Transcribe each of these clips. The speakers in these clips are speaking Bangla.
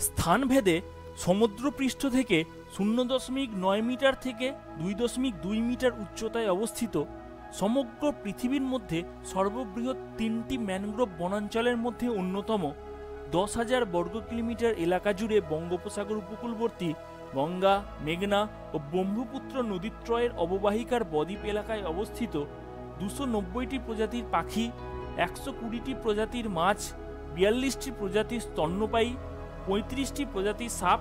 স্থানভেদে সমুদ্রপৃষ্ঠ থেকে 0.9 মিটার থেকে 2.2 মিটার উচ্চতায় অবস্থিত সমগ্র পৃথিবীর মধ্যে সর্ববৃহৎ 3টি ম্যানগ্রোভ বনাঞ্চলের মধ্যে অন্যতম 10,000 বর্গ কিলোমিটার এলাকা জুড়ে বঙ্গোপসাগর উপকূলবর্তী গঙ্গা, মেঘনা ও ব্রহ্মপুত্র নদীত্রয়ের অববাহিকার বদ্বীপ এলাকায় অবস্থিত 290টি প্রজাতির পাখি, 120টি প্রজাতির মাছ, 42টি প্রজাতির স্তন্যপায়ী, 35টি প্রজাতির সাপ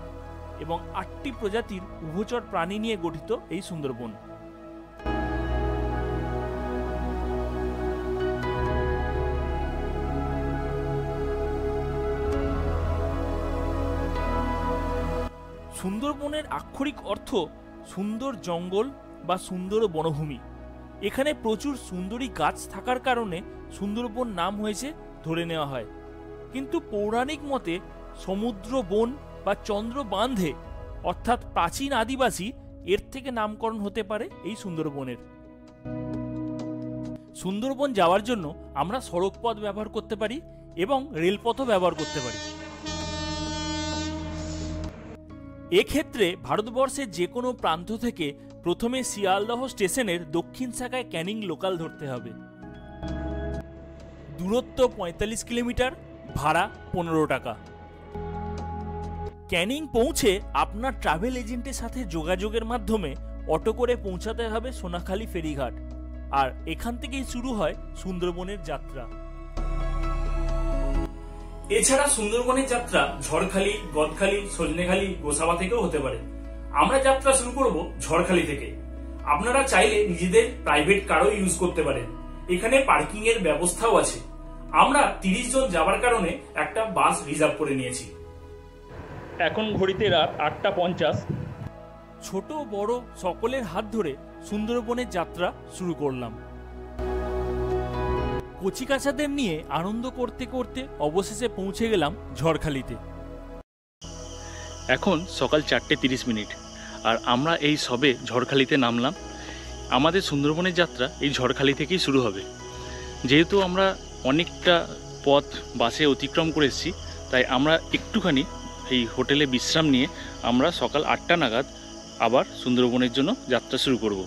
এবং 8টি প্রজাতির উভচর প্রাণী নিয়ে গঠিত এই সুন্দরবন। সুন্দরবনের আক্ষরিক অর্থ সুন্দর জঙ্গল বা সুন্দর বনভূমি। এখানে প্রচুর সুন্দরী গাছ থাকার কারণে সুন্দরবন নাম হয়েছে ধরে নেওয়া হয়, কিন্তু পৌরাণিক মতে সমুদ্র বন বা চন্দ্র বাঁধে অর্থাৎ প্রাচীন আদিবাসী এর থেকে নামকরণ হতে পারে এই সুন্দরবনের। সুন্দরবন যাওয়ার জন্য আমরা সড়ক পথ ব্যবহার করতে পারি এবং রেলপথও ব্যবহার করতে পারি। এক্ষেত্রে ভারতবর্ষের যে কোনো প্রান্ত থেকে প্রথমে শিয়ালদহ স্টেশনের দক্ষিণ শাখায় ক্যানিং লোকাল ধরতে হবে। দূরত্ব 45 কিলোমিটার, ভাড়া 15 টাকা। ক্যানিং পৌঁছে আপনার ট্রাভেল এজেন্টের সাথে যোগাযোগের মাধ্যমে অটো করে পৌঁছাতে হবে সোনাখালী ফেরিঘাট, আর এখান থেকেই শুরু হয় সুন্দরবনের যাত্রা। এছাড়া সুন্দরবনের যাত্রা ঝড়খালি, গদখালি, সজনেখালি, গোসাবা থেকেও হতে পারে। আমরা যাত্রা শুরু করব ঝড়খালি থেকে। আপনারা চাইলে নিজেদের প্রাইভেট কারও ইউজ করতে পারেন। এখানে পার্কিং এর ব্যবস্থাও আছে। আমরা 30 জন যাবার কারণে একটা বাস রিজার্ভ করে নিয়েছি। এখন ঘড়িতে রাত 8:50। ছোট বড় সকলের হাত ধরে সুন্দরবনের যাত্রা শুরু করলাম। কচিকাচাদের নিয়ে আনন্দ করতে করতে অবশেষে পৌঁছে গেলাম ঝড়খালিতে। এখন সকাল 4:30 আর আমরা এই সবে ঝড়খালিতে নামলাম। আমাদের সুন্দরবনের যাত্রা এই ঝড়খালি থেকেই শুরু হবে। যেহেতু আমরা অনেকটা পথ বাসে অতিক্রম করে এসেছি, তাই আমরা একটুখানি এই হোটেলে বিশ্রাম নিয়ে আমরা সকাল 8টা নাগাদ আবার সুন্দরবনের জন্য যাত্রা শুরু করব।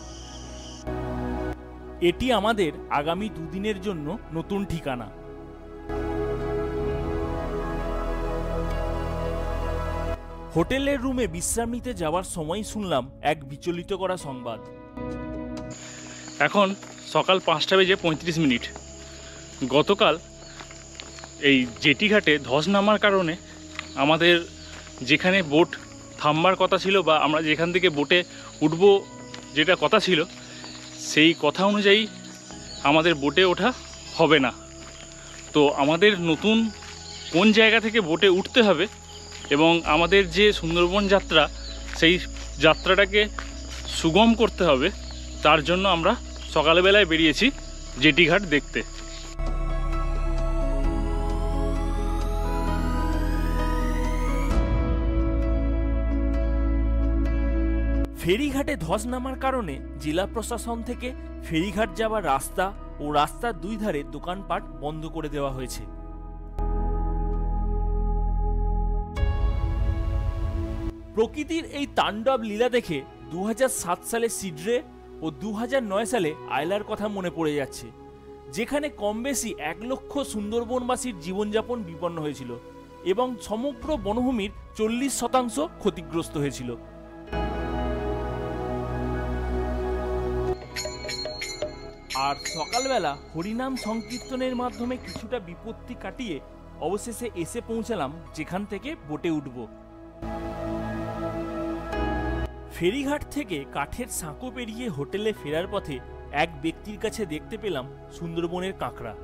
এটি আমাদের আগামী 2 দিনের জন্য নতুন ঠিকানা। হোটেলের রুমে বিশ্রাম নিতে যাওয়ার সময় শুনলাম এক বিচলিত করা সংবাদ। এখন সকাল 5:35। গতকাল এই জেটিঘাটে ধস নামার কারণে আমাদের যেখানে বোট থামবার কথা ছিল বা আমরা যেখান থেকে বোটে উঠবো যেটা কথা ছিল, সেই কথা অনুযায়ী আমাদের বোটে ওঠা হবে না। তো আমাদের নতুন কোন জায়গা থেকে বোটে উঠতে হবে এবং আমাদের যে সুন্দরবন যাত্রা, সেই যাত্রাটাকে সুগম করতে হবে, তার জন্য আমরা সকালবেলায় বেরিয়েছি জেটিঘাট দেখতে। ফেরিঘাটে ধস নামার কারণে জেলা প্রশাসন থেকে ফেরিঘাট যাওয়ার রাস্তা ও রাস্তার 2 ধারে দোকানপাট বন্ধ করে দেওয়া হয়েছে। প্রকৃতির এই তাণ্ডব লীলা দেখে 2007 সালে সিডরে ও 2009 সালে আইলার কথা মনে পড়ে যাচ্ছে, যেখানে কম বেশি 1 লক্ষ সুন্দরবনবাসীর জীবনযাপন বিপন্ন হয়েছিল এবং সমগ্র বনভূমির 40% ক্ষতিগ্রস্ত হয়েছিল। আর সকালবেলা হরিনাম সংকীর্তনের মাধ্যমে কিছুটা বিপত্তি কাটিয়ে অবশেষে এসে পৌঁছালাম যেখান থেকে বোটে উঠব। ফেরিঘাট থেকে কাঠের সাঁকো পেরিয়ে হোটেলে ফেরার পথে এক ব্যক্তির কাছে দেখতে পেলাম সুন্দরবনের কাঁকড়া।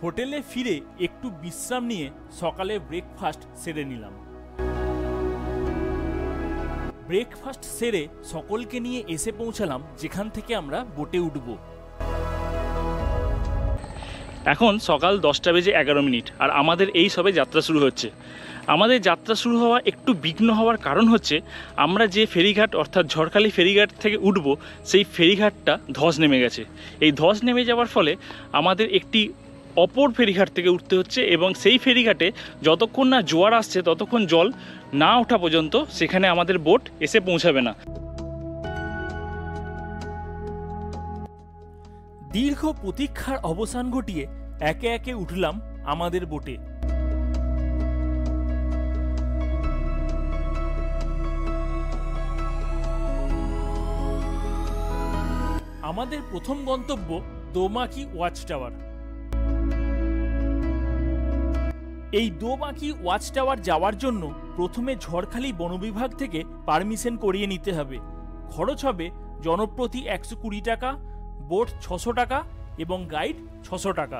হোটেলে ফিরে একটু বিশ্রাম নিয়ে সকালে ব্রেকফাস্ট সেরে নিলাম। ব্রেকফাস্ট সেরে সকলকে নিয়ে এসে পৌঁছালাম যেখান থেকে আমরা বোটে উঠব। এখন সকাল 10:11 আর আমাদের এই সবে যাত্রা শুরু হচ্ছে। আমাদের যাত্রা শুরু হওয়া একটু বিঘ্ন হওয়ার কারণ হচ্ছে আমরা যে ফেরিঘাট অর্থাৎ ঝড়খালি ফেরিঘাট থেকে উঠব, সেই ফেরিঘাটটা ধস নেমে গেছে। এই ধস নেমে যাওয়ার ফলে আমাদের একটি অপর ফেরিঘাট থেকে উঠতে হচ্ছে, এবং সেই ফেরিঘাটে যতক্ষণ না জোয়ার আসছে ততক্ষণ জল না ওঠা পর্যন্ত সেখানে আমাদের বোট এসে পৌঁছাবে না। দীর্ঘ প্রতীক্ষার অবসান ঘটিয়ে একে একে উঠলাম আমাদের বোটে। আমাদের প্রথম গন্তব্য দোমাকি ওয়াচ টাওয়ার। এই দোমাকি ওয়াচ টাওয়ার যাওয়ার জন্য প্রথমে ঝড়খালি বনবিভাগ থেকে পারমিশন করিয়ে নিতে হবে। খরচ হবে জনপ্রতি 120 টাকা, বোট 600 টাকা এবং গাইড 600 টাকা।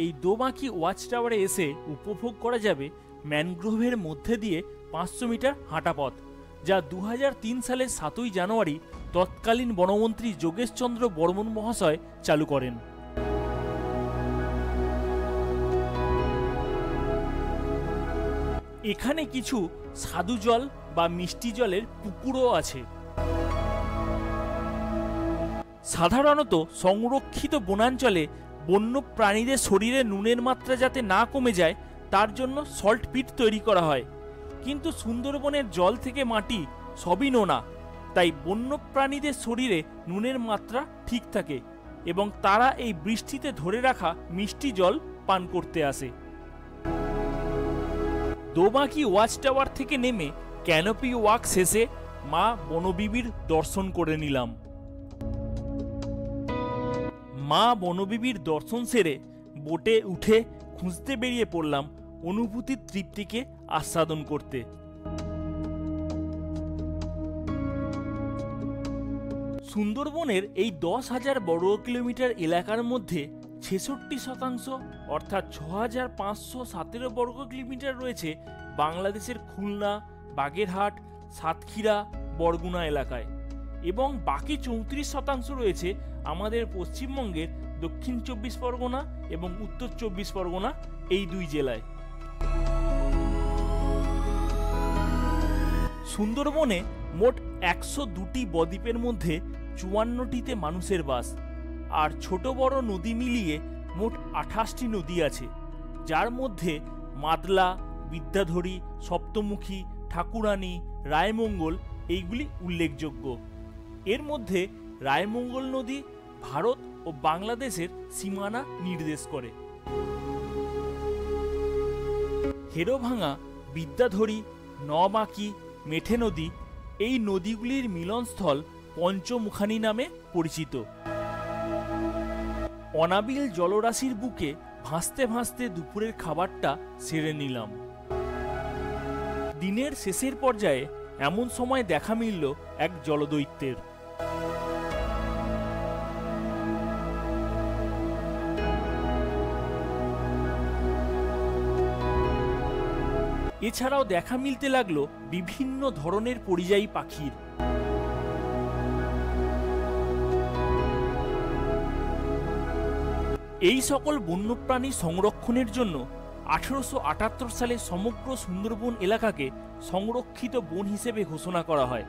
এই দোমাকি ওয়াচ টাওয়ারে এসে উপভোগ করা যাবে ম্যানগ্রোভের মধ্যে দিয়ে 500 মিটার হাঁটা পথ, যা 2003 সালের 7ই জানুয়ারি তৎকালীন বনমন্ত্রী যোগেশ চন্দ্র বর্মন মহাশয় চালু করেন। এখানে কিছু স্বাদু জল বা মিষ্টি জলের পুকুরও আছে। সাধারণত সংরক্ষিত বনাঞ্চলে বন্য প্রাণীদের শরীরে নুনের মাত্রা যাতে না কমে যায় তার জন্য সল্ট পিট তৈরি করা হয়, কিন্তু সুন্দরবনের জল থেকে মাটি সবই নোনা, তাই বন্য প্রাণীদের শরীরে নুনের মাত্রা ঠিক থাকে এবং তারা এই বৃষ্টিতে ধরে রাখা মিষ্টি জল পান করতে আসে। দোমাকি ওয়াচ টাওয়ার থেকে নেমে ক্যানোপি ওয়াক শেষে মা বনবিবির দর্শন করে নিলাম। মা বনবিবির দর্শন সেরে বোটে উঠে খুঁজতে বেরিয়ে পড়লাম অনুভূতির তৃপ্তিকে আস্বাদন করতে। সুন্দরবনের এই 10,000 বর্গ কিলোমিটার এলাকার মধ্যে 66% অর্থাৎ 6,517 বর্গ কিলোমিটার রয়েছে বাংলাদেশের খুলনা, বাগেরহাট, সাতক্ষীরা, বরগুনা এলাকায়, এবং বাকি 34% রয়েছে আমাদের পশ্চিমবঙ্গের দক্ষিণ 24 পরগনা এবং উত্তর 24 পরগনা এই দুই জেলায়। সুন্দরবনে মোট 102টি বদ্বীপের মধ্যে 54টিতে মানুষের বাস, আর ছোট বড় নদী মিলিয়ে মোট 28টি নদী আছে, যার মধ্যে মাদলা, বিদ্যাধরী, সপ্তমুখী, ঠাকুরানী, রায়মঙ্গল এইগুলি উল্লেখযোগ্য। এর মধ্যে রায়মঙ্গল নদী ভারত ও বাংলাদেশের সীমানা নির্দেশ করে। হেরোভাঙা, বিদ্যাধরী, নবাঁকি, মেঠে নদী এই নদীগুলির মিলনস্থল পঞ্চমুখানী নামে পরিচিত। অনাবিল জলরাশির বুকে ভাসতে ভাসতে দুপুরের খাবারটা সেরে নিলাম। দিনের শেষের পর্যায়ে এমন সময় দেখা মিলল এক জলদৈত্যের। এছাড়াও দেখা মিলতে লাগলো বিভিন্ন ধরনের পরিযায়ী পাখির। এই সকল বন্যপ্রাণী সংরক্ষণের জন্য 1878 সালে সমগ্র সুন্দরবন এলাকাকে সংরক্ষিত বন হিসেবে ঘোষণা করা হয়।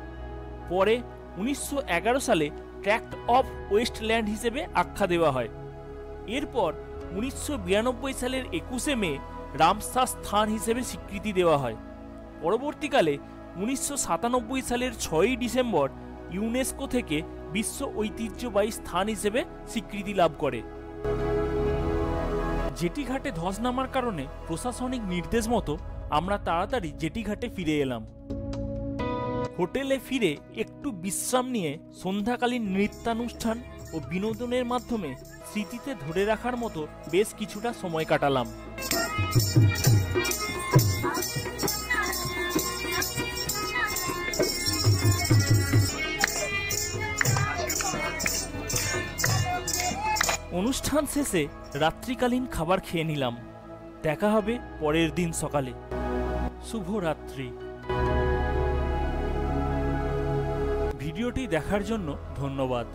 পরে 1911 সালে ট্র্যাক্ট অফ ওয়েস্টল্যান্ড হিসেবে আখ্যা দেওয়া হয়। এরপর 1992 সালের 21শে মে রামসার স্থান হিসেবে স্বীকৃতি দেওয়া হয়। পরবর্তীকালে 1997 সালের 6ই ডিসেম্বর ইউনেস্কো থেকে বিশ্ব ঐতিহ্যবাহী স্থান হিসেবে স্বীকৃতি লাভ করে। জেটিঘাটে ধস নামার কারণে প্রশাসনিক নির্দেশ মতো আমরা তাড়াতাড়ি জেটিঘাটে ফিরে এলাম। হোটেলে ফিরে একটু বিশ্রাম নিয়ে সন্ধ্যাকালীন নৃত্যানুষ্ঠান ও বিনোদনের মাধ্যমে স্মৃতিতে ধরে রাখার মতো বেশ কিছুটা সময় কাটালাম। অনুষ্ঠান শেষে রাত্রিকালীন খাবার খেয়ে নিলাম। দেখা হবে পরের দিন সকালে। শুভরাত্রি। ভিডিওটি দেখার জন্য ধন্যবাদ।